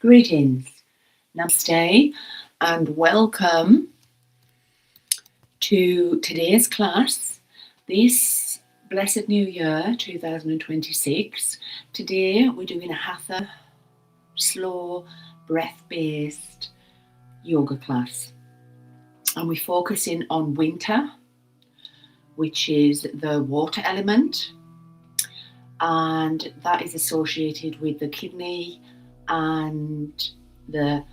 Greetings, namaste, and welcome to today's class, this blessed new year 2026. Today we're doing a Hatha, slow, breath-based yoga class, and we're focusing on winter, which is the water element, and that is associated with the kidney and the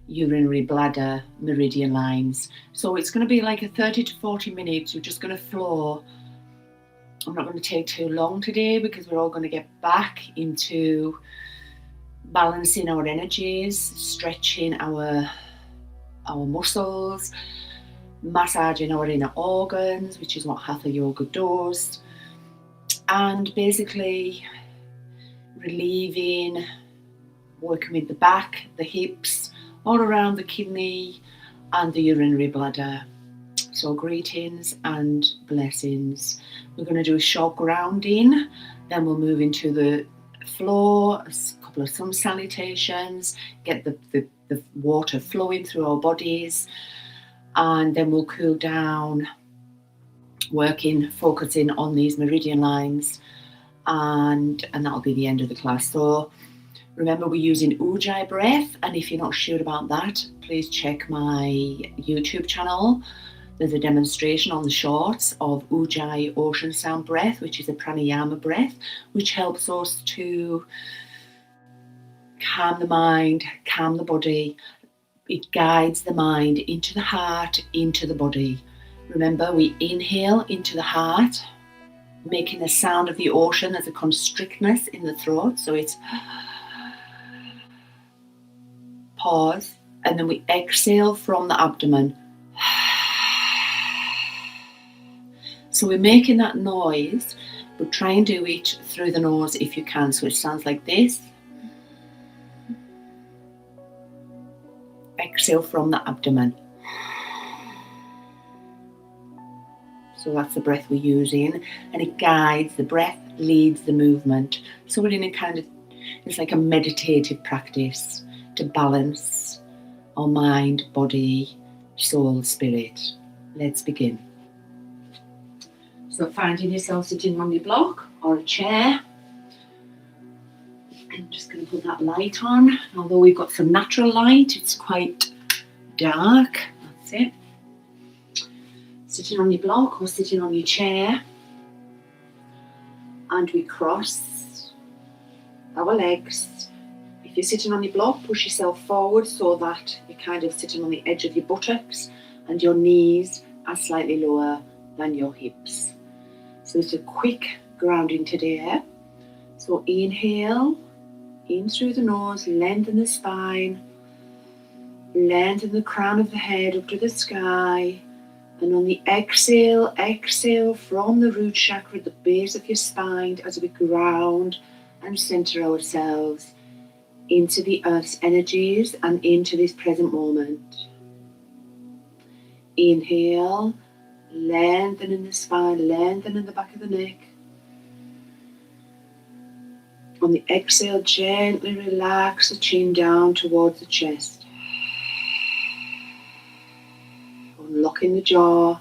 urinary bladder meridian lines. So it's going to be like a 30 to 40 minutes. We're just going to flow. I'm not going to take too long today because we're all going to get back into balancing our energies, stretching our muscles, massaging our inner organs, which is what Hatha yoga does, and basically relieving, working with the back, the hips, all around the kidney and the urinary bladder. So greetings and blessings. We're going to do a short grounding, then we'll move into the floor, a couple of sun salutations, get the water flowing through our bodies, and then we'll cool down, focusing on these meridian lines, and that'll be the end of the class. So remember, we're using Ujjayi breath, and if you're not sure about that, please check my YouTube channel. There's a demonstration on the shorts of Ujjayi ocean sound breath, which is a pranayama breath, which helps us to calm the mind, calm the body. It guides the mind into the heart, into the body. Remember, we inhale into the heart, making the sound of the ocean. There's a constrictness in the throat, so it's pause, and then we exhale from the abdomen. So we're making that noise, but try and do it through the nose if you can. So it sounds like this. Exhale from the abdomen. So that's the breath we're using, and it guides, the breath leads the movement. So we're in a kind of, it's like a meditative practice to balance our mind, body, soul, spirit. Let's begin. So finding yourself sitting on your block or a chair. I'm just going to put that light on. Although we've got some natural light, it's quite dark. That's it. Sitting on your block or sitting on your chair. And we cross our legs. If you're sitting on your block, push yourself forward so that you're kind of sitting on the edge of your buttocks and your knees are slightly lower than your hips. So it's a quick grounding today. So inhale, in through the nose, lengthen the spine, lengthen the crown of the head up to the sky. And on the exhale, exhale from the root chakra at the base of your spine as we ground and center ourselves into the earth's energies and into this present moment. Inhale, lengthen in the spine, lengthen in the back of the neck. On the exhale, gently relax the chin down towards the chest. Unlocking the jaw.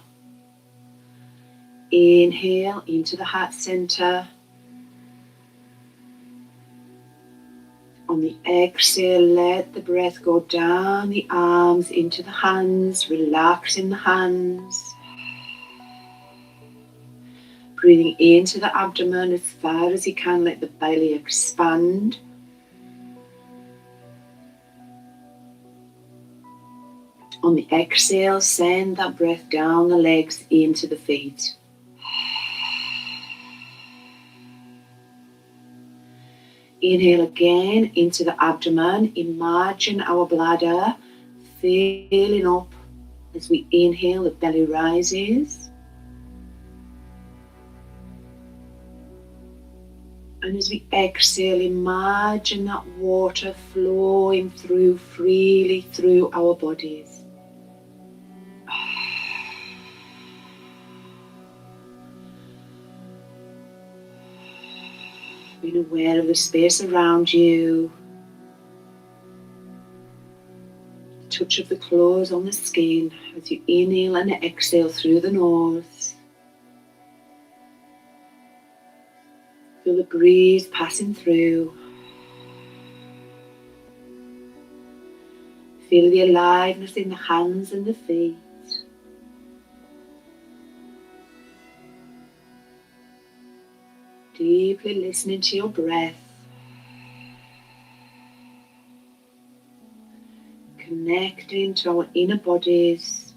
Inhale into the heart center. On the exhale, let the breath go down the arms into the hands, relaxing the hands. Breathing into the abdomen as far as you can, let the belly expand. On the exhale, send that breath down the legs into the feet. Inhale again into the abdomen. Imagine our bladder filling up. As we inhale, the belly rises. And as we exhale, imagine that water flowing freely through our bodies. Being aware of the space around you. touch of the claws on the skin as you inhale and exhale through the nose. Feel the breeze passing through. Feel the aliveness in the hands and the feet. Deeply listening to your breath. Connecting to our inner bodies.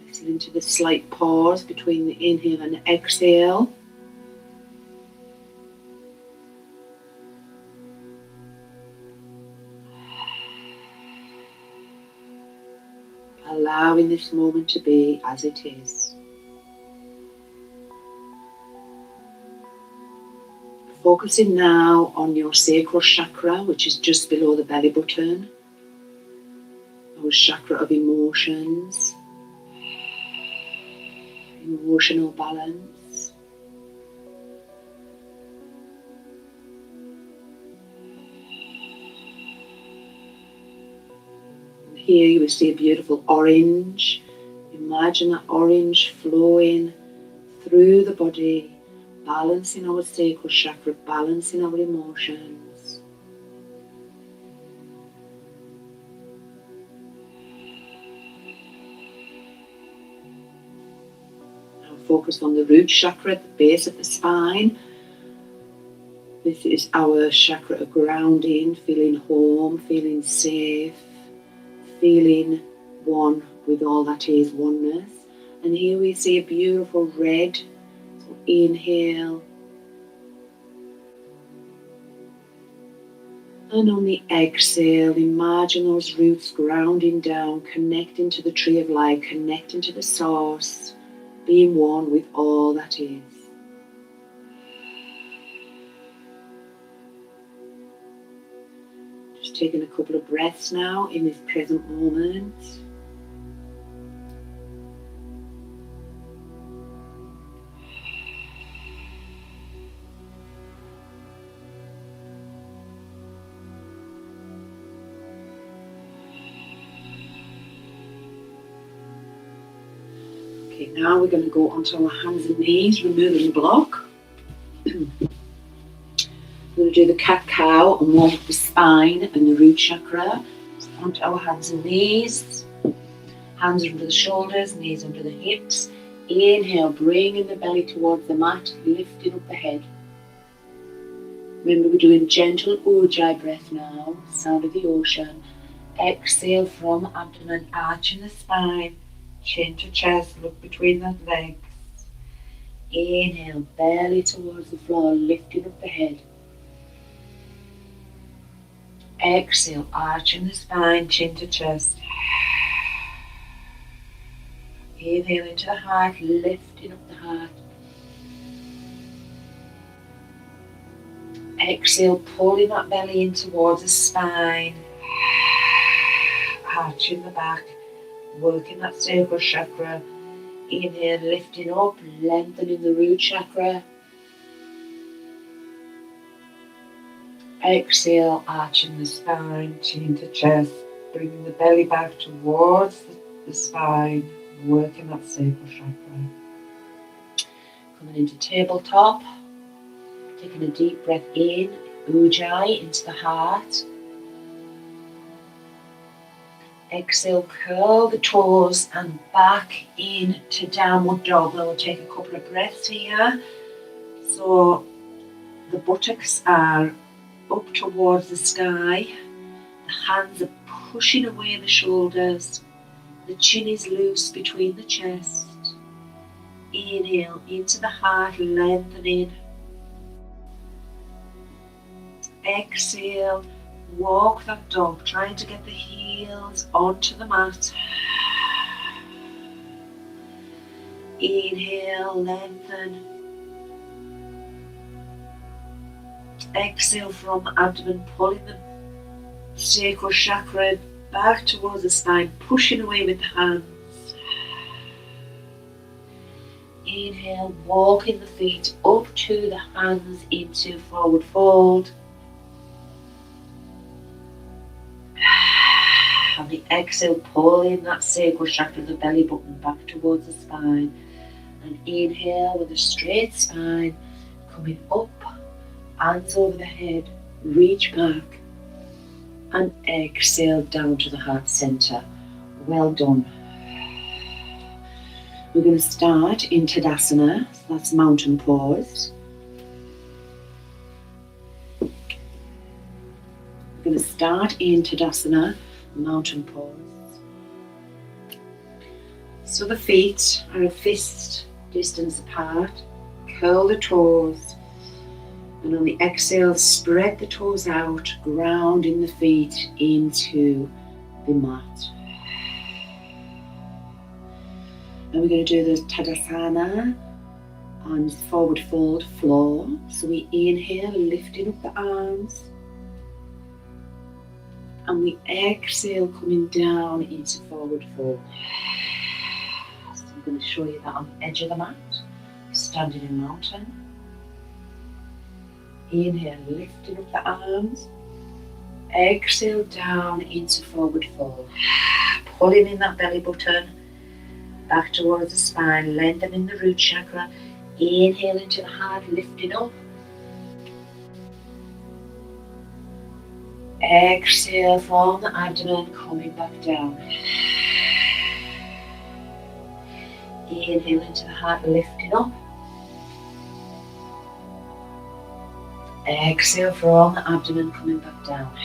Listening to the slight pause between the inhale and the exhale. Allowing this moment to be as it is. Focusing now on your sacral chakra, which is just below the belly button. Our chakra of emotions, emotional balance. And here you will see a beautiful orange. Imagine that orange flowing through the body, balancing our sacral chakra, balancing our emotions. Now focus on the root chakra at the base of the spine. This is our chakra of grounding, feeling home, feeling safe, feeling one with all that is oneness. And here we see a beautiful red. So inhale. And on the exhale, imagine those roots grounding down, connecting to the tree of life, connecting to the source, being one with all that is. Just taking a couple of breaths now in this present moment. Okay, now we're going to go onto our hands and knees, removing the block. We're going to do the cat-cow and warm up the spine and the root chakra. So onto our hands and knees. Hands under the shoulders, knees under the hips. Inhale, bringing the belly towards the mat, lifting up the head. Remember, we're doing gentle ujjayi breath now, sound of the ocean. Exhale from abdomen, arching the spine. Chin to chest, look between the legs. Inhale, belly towards the floor, lifting up the head. Exhale, arching the spine, chin to chest. Inhale into the heart, lifting up the heart. Exhale, pulling that belly in towards the spine. Arching the back. Working that sacral chakra. Inhale, lifting up, lengthening the root chakra. Exhale, arching the spine, chin to chest, bringing the belly back towards the spine, working that sacral chakra. Coming into tabletop, taking a deep breath in, ujjayi into the heart. Exhale, curl the toes and back into downward dog. Now we'll take a couple of breaths here. So the buttocks are up towards the sky. The hands are pushing away the shoulders. The chin is loose between the chest. Inhale into the heart, lengthening. Exhale. Walk that dog, trying to get the heels onto the mat. Inhale, lengthen. Exhale from abdomen, pulling the sacral chakra back towards the spine, pushing away with the hands. Inhale, walking the feet up to the hands into forward fold. On the exhale, pulling that sacral chakra, the belly button back towards the spine. And inhale with a straight spine, coming up, hands over the head, reach back. And exhale down to the heart center. Well done. We're going to start in Tadasana, so that's mountain pose. We're going to start in Tadasana, mountain pose. So the feet are a fist distance apart. Curl the toes. And on the exhale, spread the toes out, grounding the feet into the mat. And we're going to do the Tadasana on forward fold floor. So we inhale, lifting up the arms. And we exhale, coming down into forward fold. So I'm going to show you that on the edge of the mat, standing in mountain. Inhale, lifting up the arms. Exhale down into forward fold. Pulling in that belly button back towards the spine, lengthening the root chakra. Inhale into the heart, lifting up. Exhale from the abdomen, coming back down. Inhale into the heart, lifting up. Exhale from the abdomen, coming back down.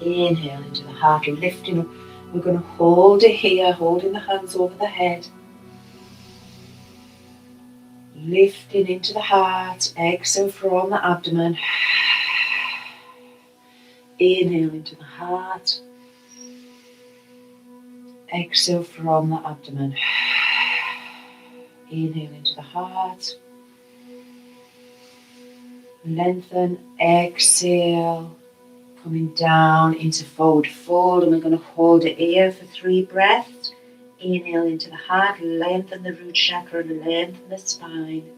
Inhale into the heart, lifting up. We're going to hold it here, holding the hands over the head. Lifting into the heart. Exhale from the abdomen. Inhale into the heart. Exhale from the abdomen. Inhale into the heart. Lengthen, exhale, coming down into forward fold, and we're going to hold it here for 3 breaths. Inhale into the heart, lengthen the root chakra and lengthen the spine.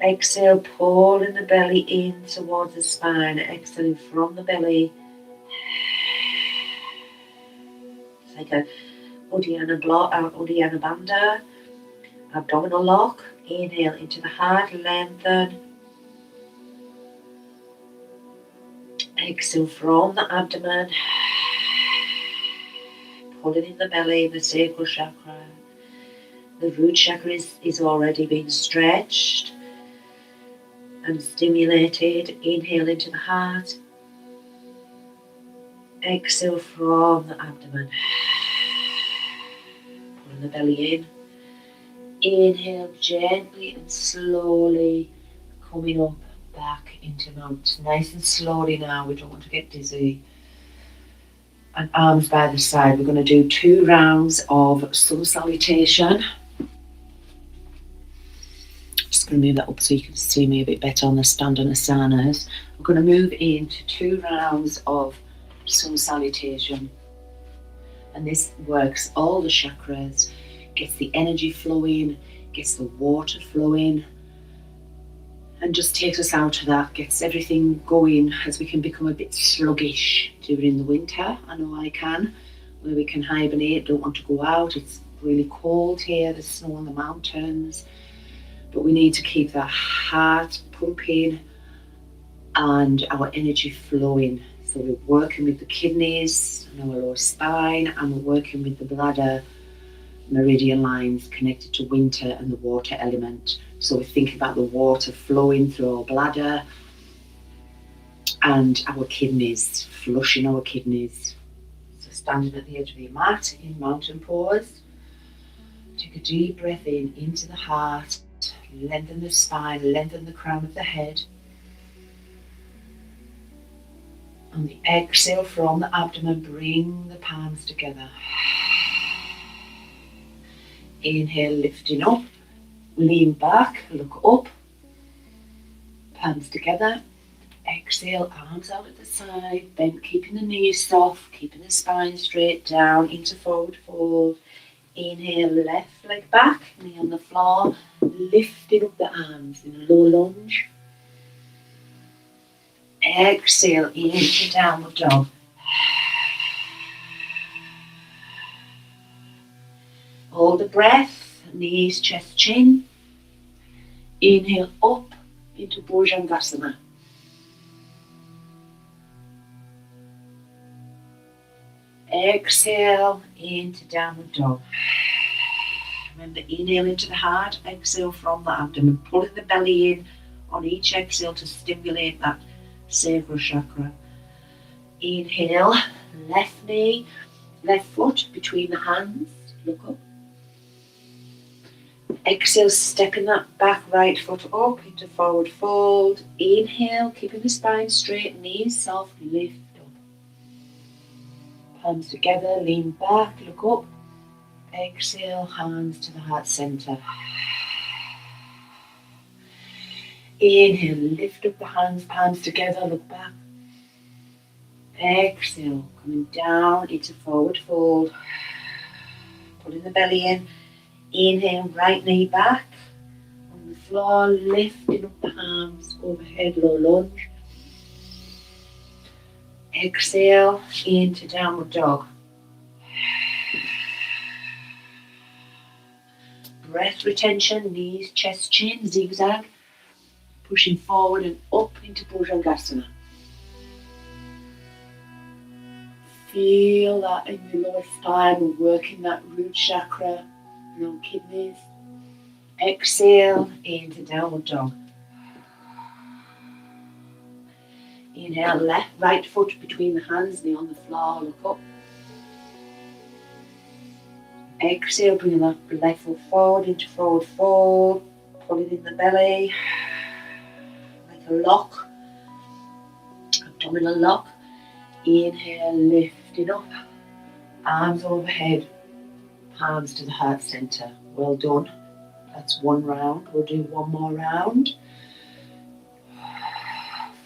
Exhale, pulling the belly in towards the spine, exhaling from the belly. It's like a Uddiyana Bandha, abdominal lock. Inhale into the heart, lengthen. Exhale from the abdomen. Pulling in the belly, the sacral chakra. The root chakra is already being stretched and stimulated. Inhale into the heart. Exhale from the abdomen. Pulling the belly in. Inhale gently and slowly, coming up back into mountain. Nice and slowly now, we don't want to get dizzy. And arms by the side. We're going to do 2 rounds of sun salutation. Just going to move that up so you can see me a bit better on the standing asanas. We're going to move into 2 rounds of sun salutation. And this works all the chakras, gets the energy flowing, gets the water flowing, and just takes us out of that, gets everything going as we can become a bit sluggish during the winter. I know I can, where we can hibernate, don't want to go out. It's really cold here, there's snow on the mountains, but we need to keep the heart pumping and our energy flowing. So we're working with the kidneys and our lower spine, and we're working with the bladder meridian lines connected to winter and the water element. So we think about the water flowing through our bladder and our kidneys, flushing our kidneys. So standing at the edge of your mat in mountain pose, take a deep breath in into the heart, lengthen the spine, lengthen the crown of the head. On the exhale from the abdomen, bring the palms together. Inhale, lifting up, lean back, look up, palms together. Exhale, arms out at the side, bend, keeping the knees soft, keeping the spine straight down into forward fold. Inhale, left leg back, knee on the floor, lifting up the arms in a low lunge. Exhale into downward dog. Hold the breath, knees, chest, chin. Inhale up into Bhujangasana. Exhale into downward dog. Remember, inhale into the heart, exhale from the abdomen, pulling the belly in on each exhale to stimulate that sacral chakra. Inhale, left knee, left foot between the hands, look up. Exhale, stepping that back right foot up into forward fold. Inhale, keeping the spine straight, knees soft, lift up. Palms together, lean back, look up. Exhale, hands to the heart center. Inhale, lift up the hands, palms together, look back. Exhale, coming down into forward fold. Pulling the belly in. Inhale, right knee back. On the floor, lifting up the arms, overhead, low lunge. Exhale, into downward dog. Breath retention, knees, chest, chin, zigzag. Pushing forward and up into Bhujangasana. Feel that in your lower spine, working that root chakra and kidneys. Exhale into downward dog. Inhale, left, right foot between the hands, knee on the floor, look up. Exhale, bringing that left foot forward into forward fold, pulling in the belly, like a lock, abdominal lock. Inhale, lifting up, arms overhead, palms to the heart center. Well done. That's one round. We'll do one more round.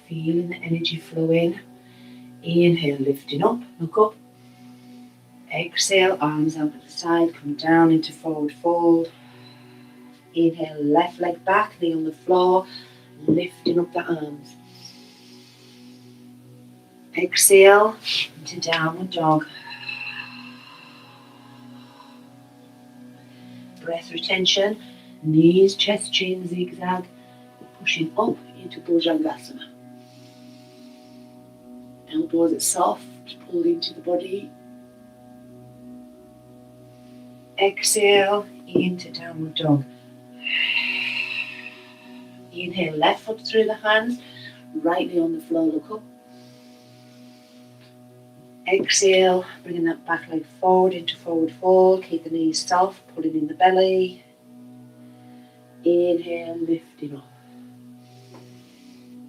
Feeling the energy flow in. Inhale, lifting up, look up. Exhale, arms out to the side, come down into forward fold. Inhale, left leg back, knee on the floor, lifting up the arms. Exhale into downward dog. Breath retention, knees, chest, chin, zigzag, pushing up into Bhujangasana. Elbows are soft, pull into the body. Exhale into downward dog. Inhale, left foot through the hands, right knee on the floor, look up. Exhale, bringing that back leg forward into forward fold, keep the knees soft, pulling in the belly. Inhale, lifting up.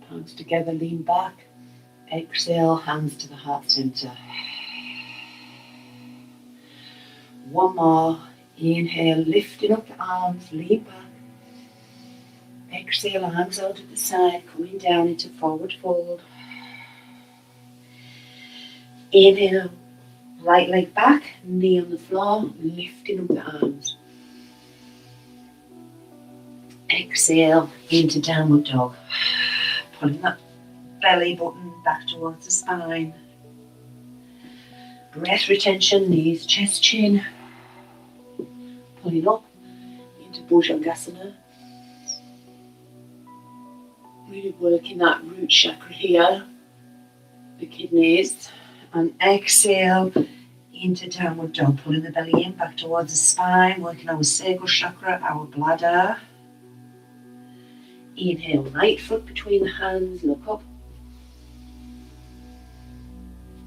Palms together, lean back. Exhale, hands to the heart center. One more. Inhale, lifting up the arms, lean back. Exhale, arms out at the side, coming down into forward fold. Inhale, right leg back, knee on the floor, lifting up the arms. Exhale, into downward dog. Pulling that belly button back towards the spine. Breath retention, knees, chest, chin. Pulling up into Bhujangasana. Really working that root chakra here, the kidneys. And exhale into downward dog, pulling the belly in back towards the spine, working our sacral chakra, our bladder. Inhale, right foot between the hands, look up.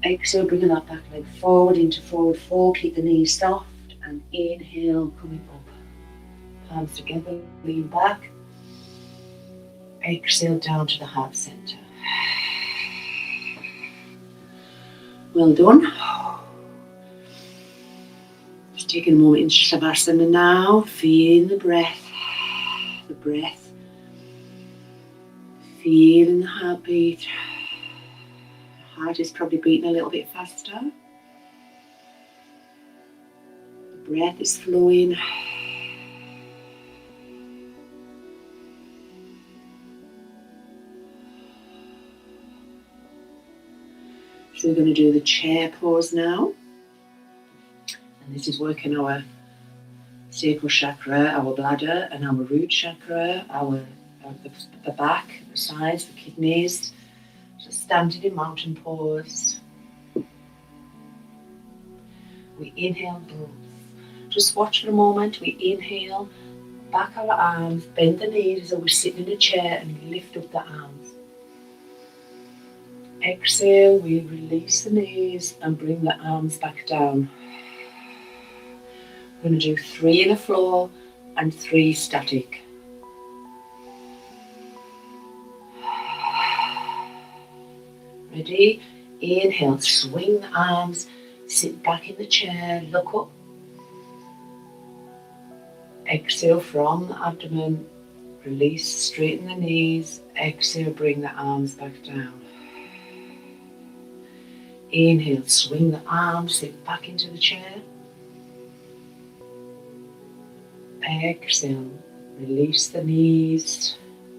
Exhale, bringing that back leg forward into forward fold, keep the knees soft, and inhale, coming up. Palms together, lean back. Exhale down to the heart center. Well done. Just taking a moment in Shavasana now, feeling the breath. Feeling the heartbeat. Heart is probably beating a little bit faster. The breath is flowing. So we're going to do the chair pose now. And this is working our sacral chakra, our bladder, and our root chakra, the back, the sides, the kidneys. So standing in mountain pose. We inhale both. Just watch for a moment. We inhale, back our arms, bend the knees as though we're sitting in a chair, and lift up the arms. Exhale, we release the knees and bring the arms back down. We're going to do 3 in the floor and 3 static. Ready? Inhale, swing the arms, sit back in the chair, look up. Exhale from the abdomen, release, straighten the knees. Exhale, bring the arms back down. Inhale, swing the arms, sit back into the chair. Exhale, release the knees,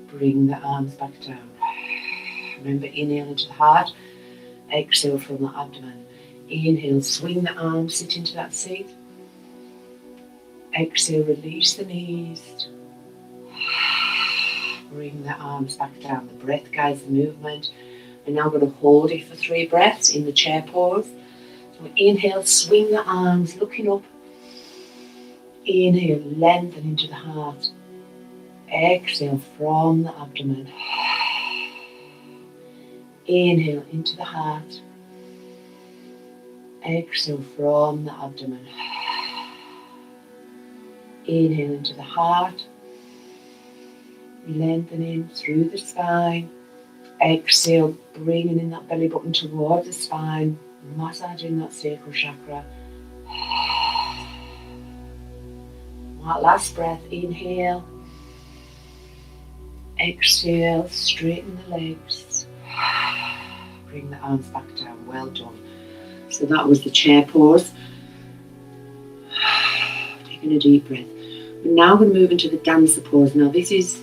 bring the arms back down. Remember, inhale into the heart, exhale from the abdomen. Inhale, swing the arms, sit into that seat. Exhale, release the knees. Bring the arms back down. The breath guides the movement. We're now going to hold it for 3 breaths in the chair pose. So inhale, swing the arms, looking up. Inhale, lengthen into the heart. Exhale from the abdomen. Inhale into the heart. Exhale from the abdomen. Inhale into the heart. Lengthening through the spine. Exhale, bringing in that belly button towards the spine, massaging that sacral chakra. Last breath, inhale. Exhale, straighten the legs. Bring the arms back down, well done. So that was the chair pose. Taking a deep breath. We're now going to move into the dancer pose. Now this is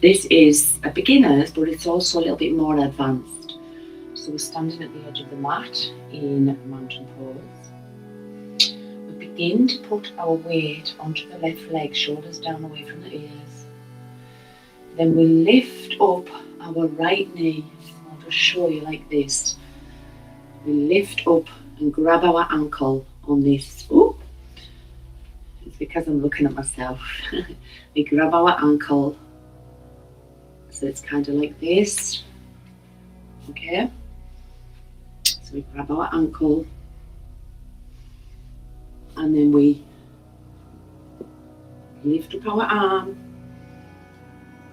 this is a beginner's, but it's also a little bit more advanced. So we're standing at the edge of the mat in mountain pose. We begin to put our weight onto the left leg, shoulders down away from the ears. Then we lift up our right knee. I'll just show you like this. We lift up and grab our ankle on this. Oh, it's because I'm looking at myself. We grab our ankle. So it's kind of like this. Okay. So we grab our ankle. And then we lift up our arm.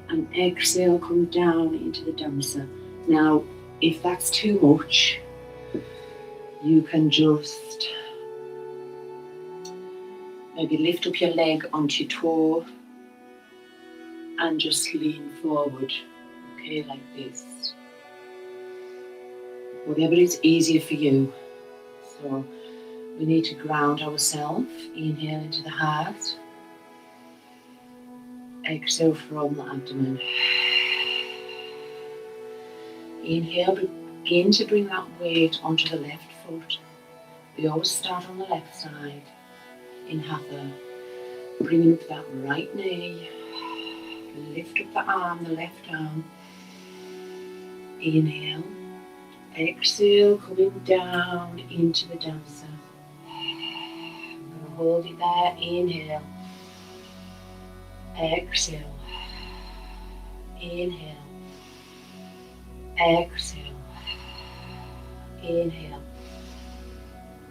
And exhale, come down into the dancer. Now, if that's too much, you can just maybe lift up your leg onto your toe and just lean forward, okay, like this. Whatever is easier for you. So we need to ground ourselves. Inhale into the heart. Exhale from the abdomen. Inhale, begin to bring that weight onto the left foot. We always start on the left side in Hatha. Bringing up that right knee. Lift up the arm, the left arm. Inhale. Exhale, coming down into the dancer. I'm going to hold it there. Inhale. Exhale. Inhale. Exhale. Inhale.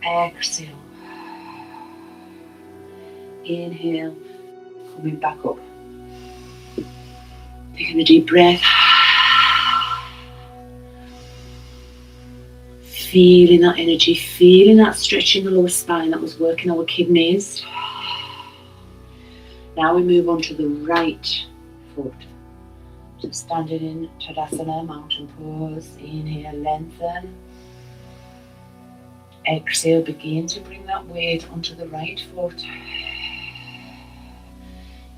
Exhale. Inhale. Coming back up. Taking a deep breath. Feeling that energy, feeling that stretch in the lower spine that was working our kidneys. Now we move on to the right foot. So standing in Tadasana, mountain pose. Inhale, lengthen. Exhale, begin to bring that weight onto the right foot.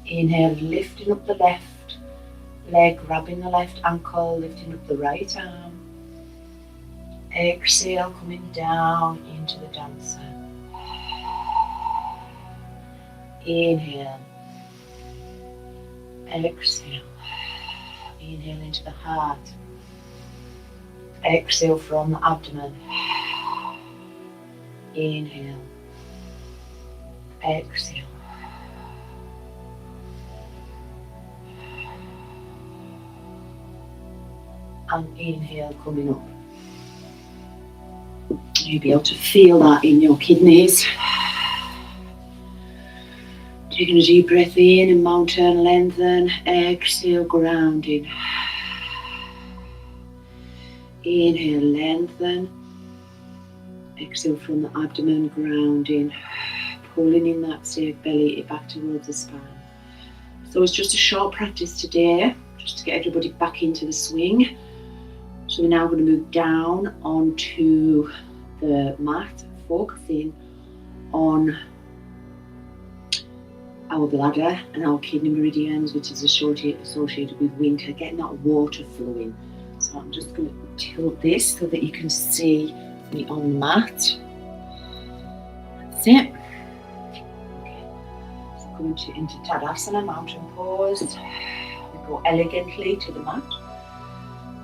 Inhale, lifting up the left leg, grabbing the left ankle, lifting up the right arm. Exhale, coming down into the dancer. Inhale. Exhale. Inhale into the heart. Exhale from the abdomen. Inhale. Exhale. And inhale, coming up. You'll be able to feel that in your kidneys. Taking a deep breath in and mountain, lengthen. Exhale, grounding. Inhale, lengthen. Exhale from the abdomen, grounding. Pulling in that safe belly back towards the spine. So it's just a short practice today, just to get everybody back into the swing. So we're now going to move down onto the mat, focusing on our bladder and our kidney meridians, which is associated with winter, getting that water flowing. So I'm just going to tilt this so that you can see me on the mat. That's it. Okay. So coming into Tadasana, mountain pose. We go elegantly to the mat.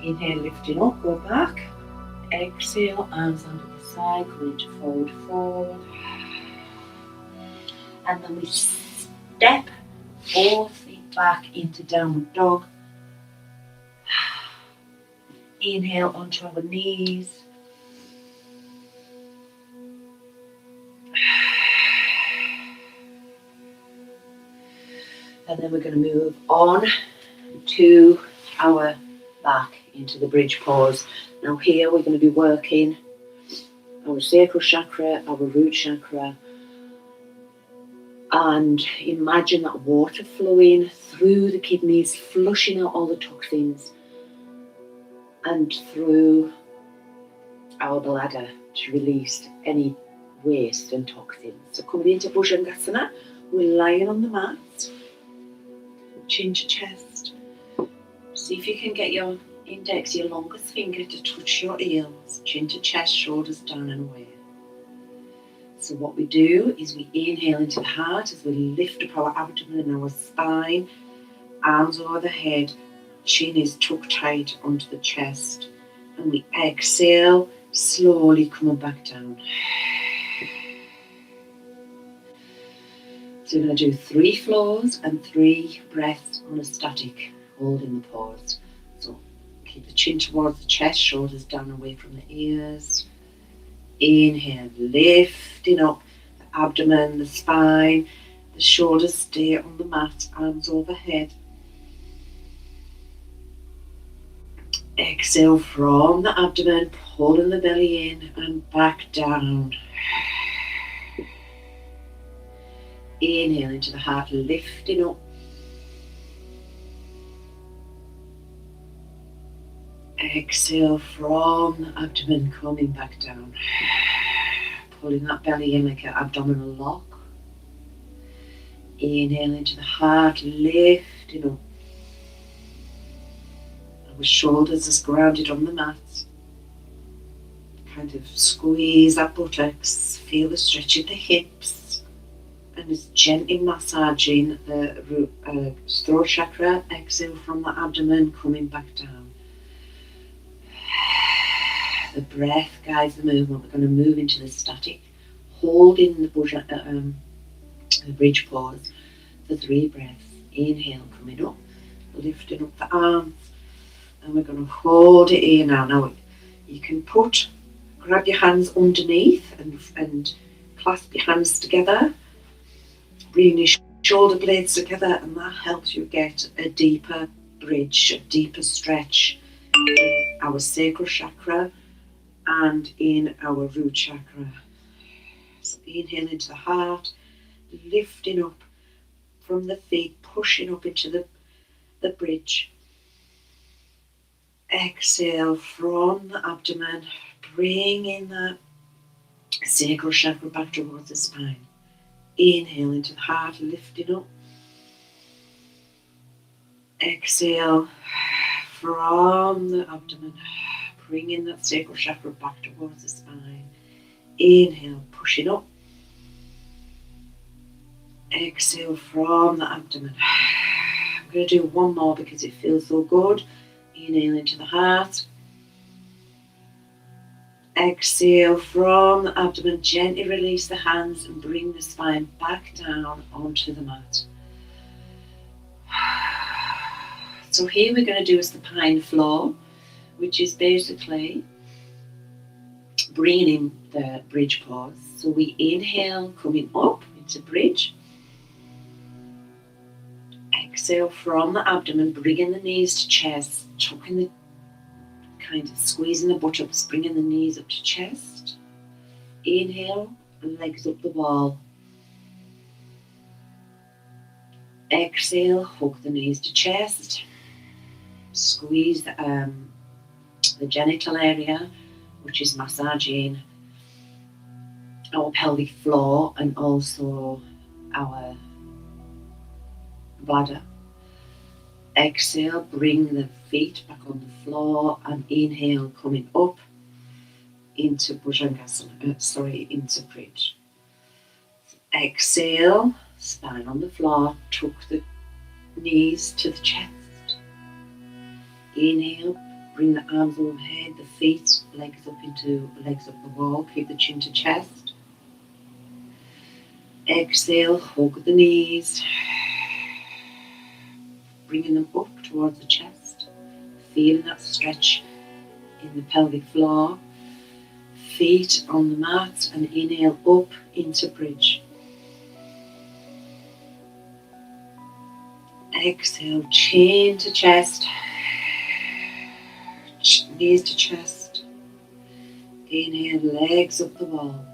Inhale, lifting up, go back. Exhale, arms under the side, coming to forward fold. And then we step both feet back into downward dog. Inhale onto our knees. And then we're going to move on to our back into the bridge pose. Now here we're going to be working our sacral chakra, our root chakra, and imagine that water flowing through the kidneys, flushing out all the toxins, and through our bladder to release any waste and toxins. So coming into Bhujangasana, we're lying on the mat, chin to chest. See if you can get your index, your longest finger, to touch your heels, chin to chest, shoulders down and away. So what we do is we inhale into the heart as we lift up our abdomen and our spine, arms over the head, chin is tucked tight onto the chest, and we exhale, slowly coming back down. So we're going to do 3 flows and 3 breaths on a static, holding the pause. So keep the chin towards the chest, shoulders down away from the ears. Inhale, lifting up the abdomen, the spine, the shoulders stay on the mat, arms overhead. Exhale from the abdomen, pulling the belly in and back down. Inhale into the heart, lifting up. Exhale from the abdomen, coming back down. Pulling that belly in like an abdominal lock. Inhale into the heart, lifting up. Our shoulders is grounded on the mat. Kind of squeeze that buttocks, feel the stretch of the hips, and just gently massaging the throat chakra. Exhale from the abdomen, coming back down. The breath guides the movement. We're going to move into the static, holding the bridge pose for 3 breaths. Inhale, coming up, lifting up the arms, and we're going to hold it here now. Now you can grab your hands underneath and clasp your hands together, bring your shoulder blades together, and that helps you get a deeper bridge, a deeper stretch in our sacral chakra and in our root chakra. So inhale into the heart, lifting up from the feet, pushing up into the bridge. Exhale from the abdomen, bring in that sacral chakra back towards the spine. Inhale into the heart, lifting up. Exhale from the abdomen, bring in that sacral chakra back towards the spine. Inhale, pushing up. Exhale from the abdomen. I'm going to do one more because it feels so good. Inhale into the heart. Exhale from the abdomen. Gently release the hands and bring the spine back down onto the mat. So here we're going to do a supine flow, which is basically bringing in the bridge pose. So we inhale, coming up into bridge. Exhale from the abdomen, bringing the knees to chest, tucking the, kind of squeezing the buttocks, bringing the knees up to chest. Inhale, legs up the wall. Exhale, hook the knees to chest. Squeeze the genital area, which is massaging our pelvic floor and also our bladder. Exhale, bring the feet back on the floor and inhale, coming up into Bhujangasana, into bridge. Exhale, spine on the floor, tuck the knees to the chest. Inhale, bring the arms overhead, the feet, legs up the wall, keep the chin to chest. Exhale, hug the knees, bringing them up towards the chest, feeling that stretch in the pelvic floor, feet on the mat, and inhale up into bridge. Exhale, chin to chest, knees to chest. Inhale, legs up the wall.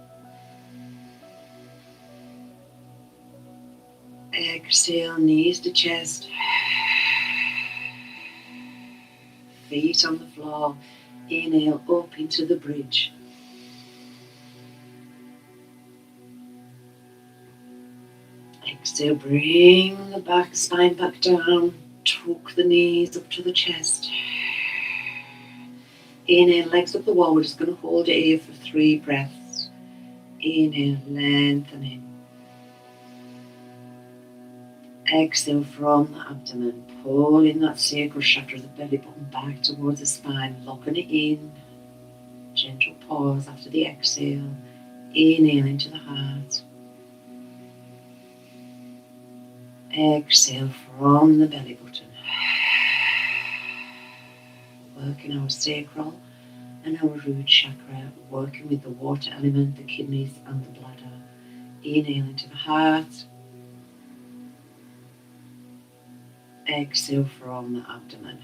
Exhale, knees to chest. Feet on the floor. Inhale, up into the bridge. Exhale, bring the spine back down. Tuck the knees up to the chest. Inhale, legs up the wall. We're just going to hold it here for 3 breaths. Inhale, lengthening. Exhale from the abdomen, pulling that sacral chakra, the belly button back towards the spine, locking it in. Gentle pause after the exhale. Inhale into the heart. Exhale from the belly button. Working our sacral and our root chakra, working with the water element, the kidneys and the bladder. Inhale into the heart. Exhale from the abdomen.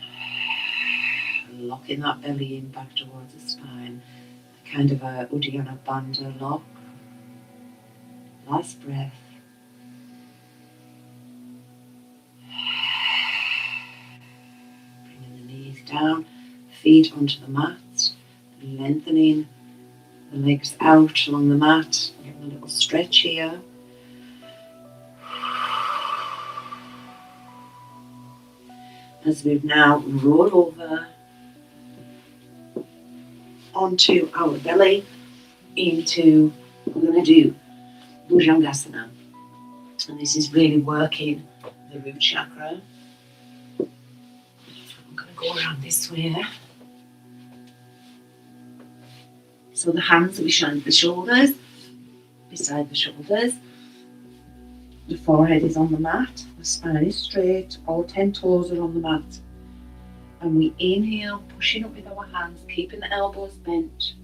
Locking that belly in back towards the spine. Kind of a Uddiyana Bandha lock. Last breath. Bringing the knees down, feet onto the mat, lengthening the legs out along the mat. Getting a little stretch here. As we've now rolled over onto our belly into, we're going to do Bhujangasana. And this is really working the root chakra. I'm going to go around this way. So the hands are behind the shoulders, beside the shoulders. The forehead is on the mat, the spine is straight, all 10 toes are on the mat. And we inhale, pushing up with our hands, keeping the elbows bent,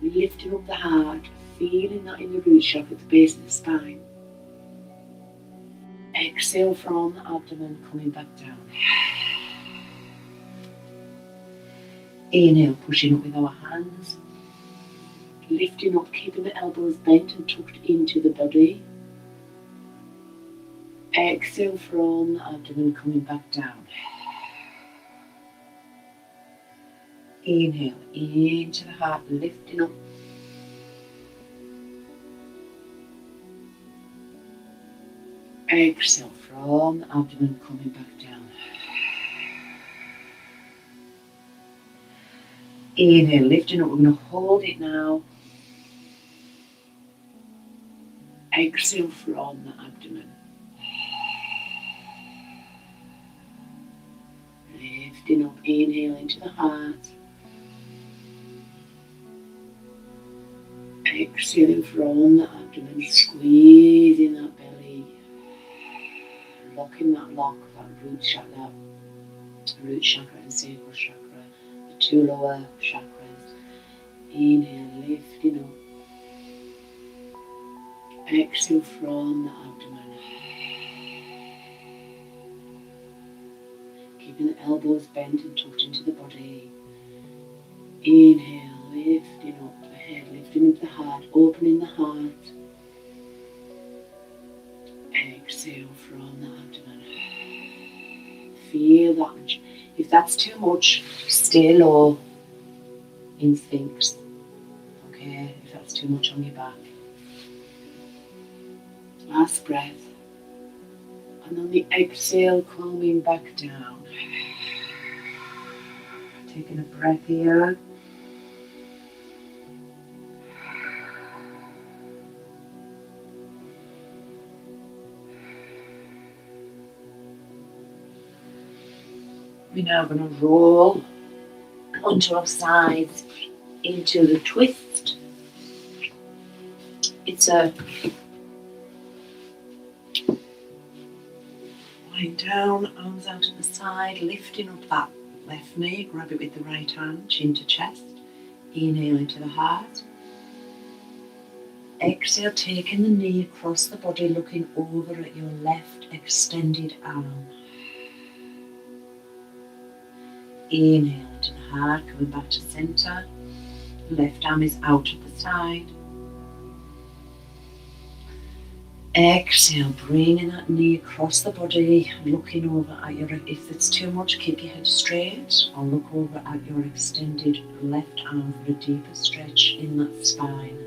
lifting up the heart, feeling that in the root chakra at the base of the spine. Exhale from the abdomen, coming back down. Inhale, pushing up with our hands, lifting up, keeping the elbows bent and tucked into the body. Exhale from the abdomen, coming back down. Inhale into the heart, lifting up. Exhale from the abdomen, coming back down. Inhale, lifting up. We're going to hold it now. Exhale from the abdomen. Lifting up, inhale into the heart. Exhaling from the abdomen, squeezing that belly. Locking that lock, that root chakra and sacral chakra, the two lower chakras. Inhale, lifting up. Exhale from the abdomen. Keeping the elbows bent and tucked into the body. Inhale, lifting up the head, lifting up the heart, opening the heart. Exhale from the abdomen. Feel that. If that's too much, stay low in Sphinx. Okay, if that's too much on your back. Last breath. And on the exhale, coming back down. Taking a breath here. We're now going to roll onto our sides into the twist. It's a lying down, arms out at the side, lifting up that left knee, grab it with the right hand, chin to chest. Inhale into the heart. Exhale, taking the knee across the body, looking over at your left extended arm. Inhale into the heart, coming back to center. Left arm is out at the side. Exhale, bringing that knee across the body, looking over at your, if it's too much, keep your head straight, or look over at your extended left arm for a deeper stretch in that spine.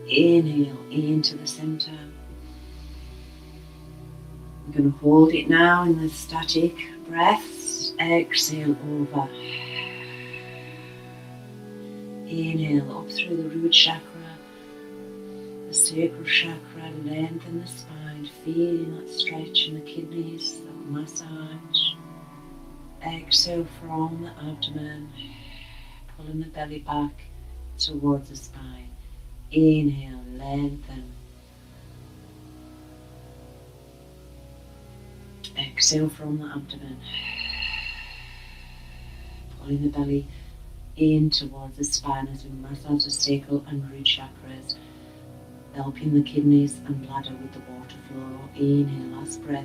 Inhale into the center. I'm going to hold it now in the static breaths. Exhale over. Inhale up through the root chakra, the sacral chakra, lengthen the spine, feeling that stretch in the kidneys, that massage. Exhale from the abdomen, pulling the belly back towards the spine. Inhale, lengthen. Exhale from the abdomen, pulling the belly in towards the spine as we massage the sacral and root chakras, helping the kidneys and bladder with the water flow. Inhale, last breath.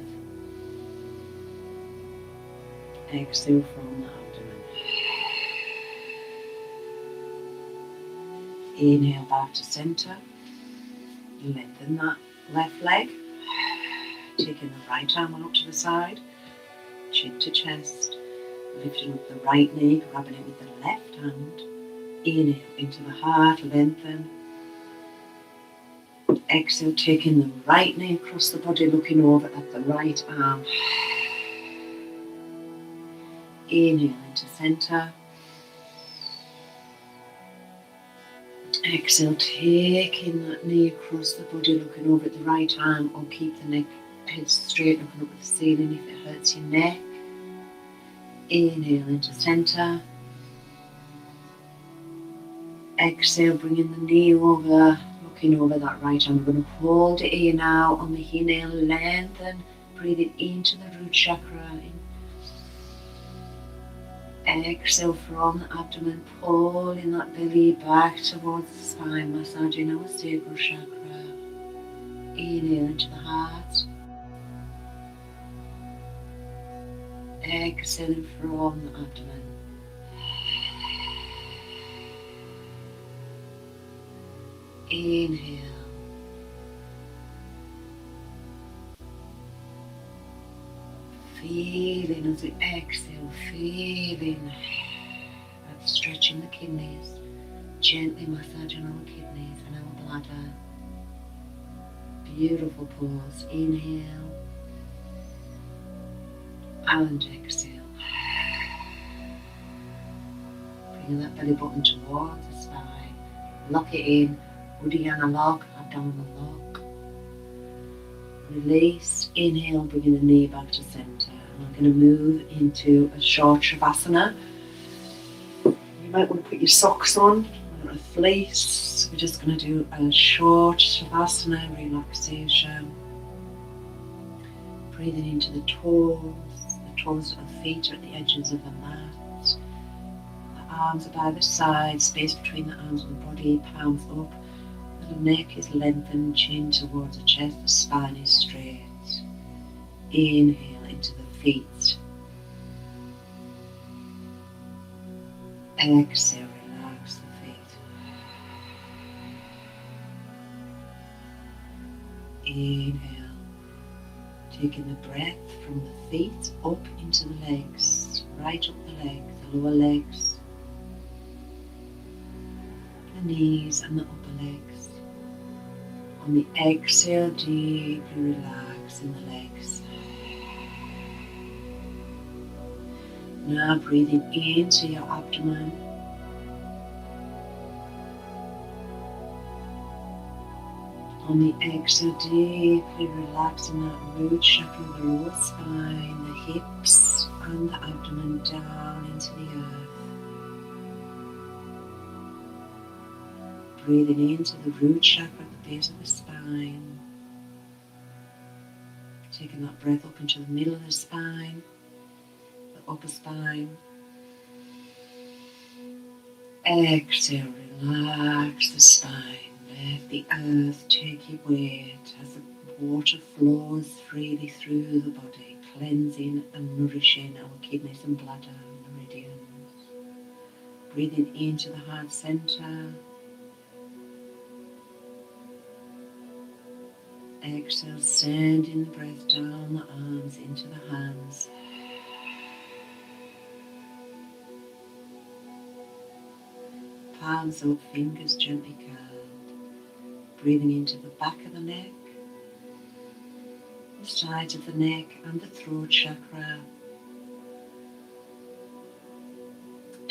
Exhale from the abdomen. Inhale back to center. Lengthen that left leg. Taking the right arm out to the side, chin to chest. Lifting up the right knee, grabbing it with the left hand. Inhale into the heart, lengthen. Exhale, taking the right knee across the body, looking over at the right arm. Inhale into center. Exhale, taking that knee across the body, looking over at the right arm, or keep the neck head straight, looking up at the ceiling if it hurts your neck. Inhale into center. Exhale, bringing the knee over, looking over that right arm. We're going to hold it here now on the inhale, lengthen, breathing into the root chakra. Exhale from the abdomen, pulling that belly back towards the spine, massaging our sacral chakra. Inhale into the heart. Exhaling from the abdomen. Inhale. Feeling as we exhale, feeling that stretching the kidneys, gently massaging our kidneys and our bladder. Beautiful pause. Inhale and exhale. Bring that belly button towards the spine. Lock it in. Uddiyana lock, abdominal lock. Release. Inhale, bringing the knee back to center. I'm going to move into a short shavasana. You might want to put your socks on or a fleece. We're just going to do a short shavasana relaxation. Breathing into the toes. The toes of the feet are at the edges of the mat. The arms are by the side, space between the arms and the body, palms up. The neck is lengthened, chin towards the chest, the spine is straight. Inhale into the feet. Exhale, relax the feet. Inhale, taking the breath from the feet up into the legs, right up the legs, the lower legs, the knees and the upper legs. On the exhale, deeply relax in the legs. Now breathing into your abdomen. On the exhale, deeply relaxing that root chakra, the lower spine, the hips and the abdomen down into the earth. Breathing into the root chakra at the base of the spine. Taking that breath up into the middle of the spine, the upper spine. Exhale, relax the spine. Let the earth take your weight as the water flows freely through the body, cleansing and nourishing our kidneys and bladder meridians. Breathing into the heart center. Exhale, sending the breath down the arms into the hands. Palms up, fingers gently curled. Breathing into the back of the neck, the sides of the neck and the throat chakra.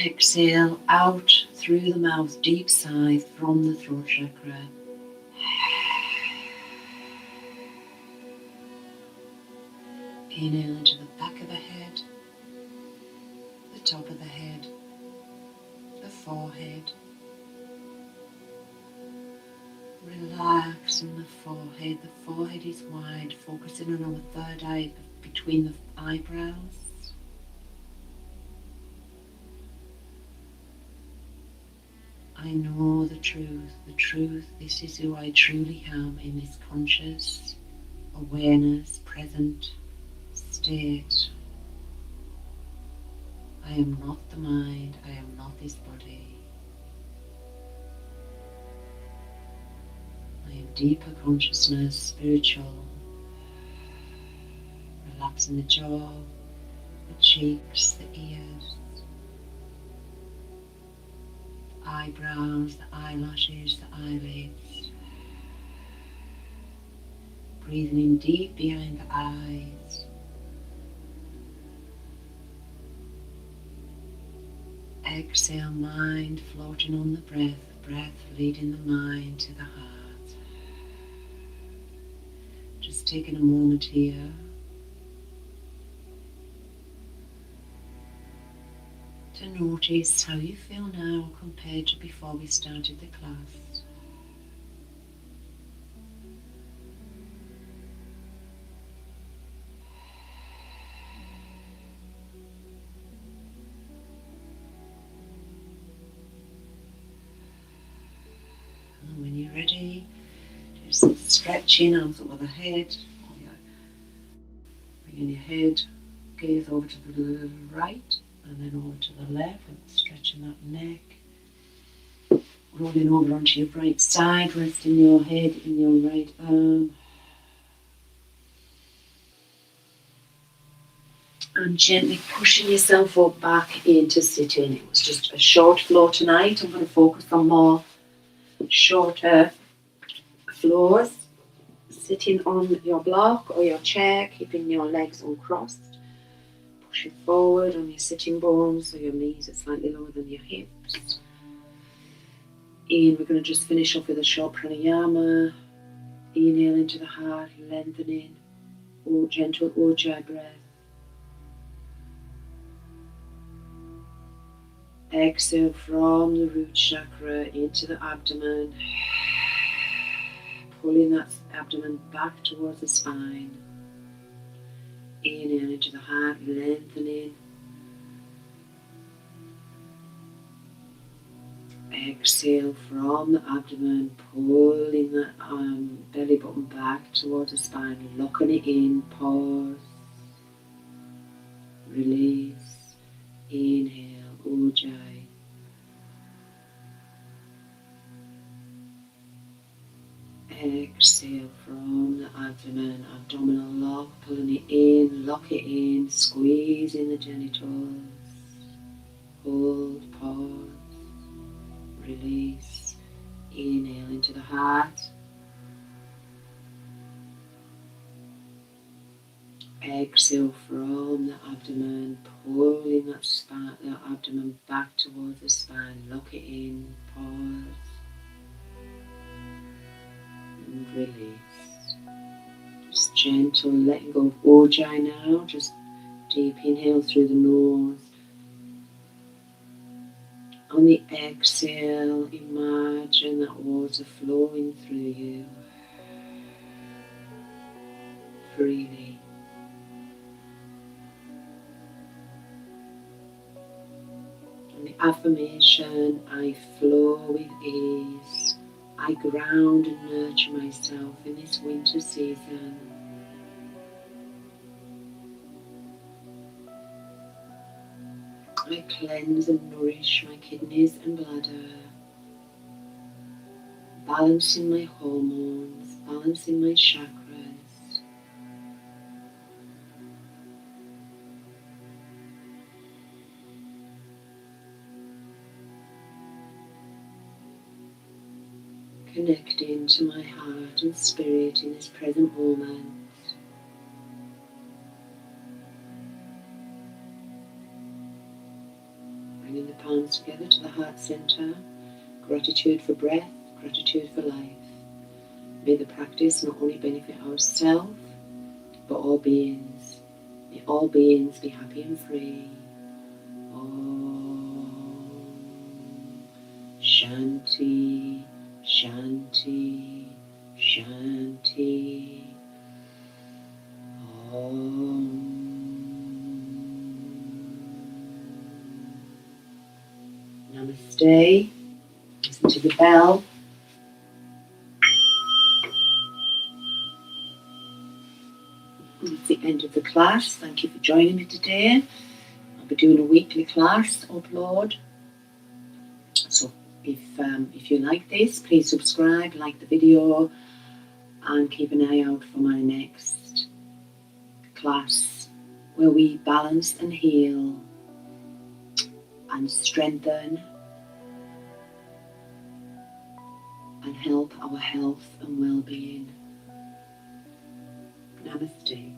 Exhale out through the mouth, deep sigh from the throat chakra. Inhale into the back of the head, the top of the head, the forehead. Relaxing the forehead. The forehead is wide, focusing on our third eye between the eyebrows. I know the truth. The truth, this is who I truly am in this conscious awareness, present state. I am not the mind. I am not this body. I am deeper consciousness, spiritual. Relaxing the jaw, the cheeks, the ears, the eyebrows, the eyelashes, the eyelids. Breathing in deep behind the eyes. Exhale, mind floating on the breath leading the mind to the heart. Just taking a moment here to notice how you feel now compared to before we started the class. And when you're ready, just stretching arms over the head, bringing your head, gaze over to the right and then over to the left, and stretching that neck. Rolling over onto your right side, resting your head in your right arm. And gently pushing yourself up back into sitting. It was just a short floor tonight. I'm going to focus on more shorter floors. Sitting on your block or your chair, keeping your legs uncrossed. Pushing forward on your sitting bones so your knees are slightly lower than your hips. And we're going to just finish off with a short pranayama. Inhale into the heart, lengthening. Or gentle ujjayi breath. Exhale from the root chakra into the abdomen, pulling that abdomen back towards the spine. Inhale into the heart, lengthening. Exhale from the abdomen, pulling the belly button back towards the spine, locking it in. Pause. Release. Inhale, ujjayi. Exhale from the abdomen, abdominal lock, pulling it in, lock it in, squeezing the genitals. Hold, pause, release. Inhale into the heart. Exhale from the abdomen, pulling that abdomen back towards the spine. Lock it in, pause, and release. Just gentle letting go of ujjayi now. Just deep inhale through the nose. On the exhale, imagine that water flowing through you freely. And the affirmation, I flow with ease. I ground and nurture myself in this winter season. I cleanse and nourish my kidneys and bladder, balancing my hormones, balancing my chakras. Connecting to my heart and spirit in this present moment. Bringing the palms together to the heart center. Gratitude for breath, gratitude for life. May the practice not only benefit ourselves, but all beings. May all beings be happy and free. Om Shanti, Shanti, Shanti. Om. Namaste. Listen to the bell. It's the end of the class. Thank you for joining me today. I'll be doing a weekly class upload. So if you like this, please subscribe, like the video, and keep an eye out for my next class where we balance and heal and strengthen and help our health and well-being. Namaste.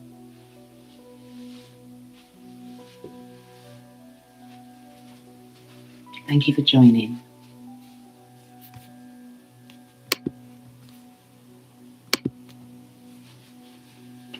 Thank you for joining.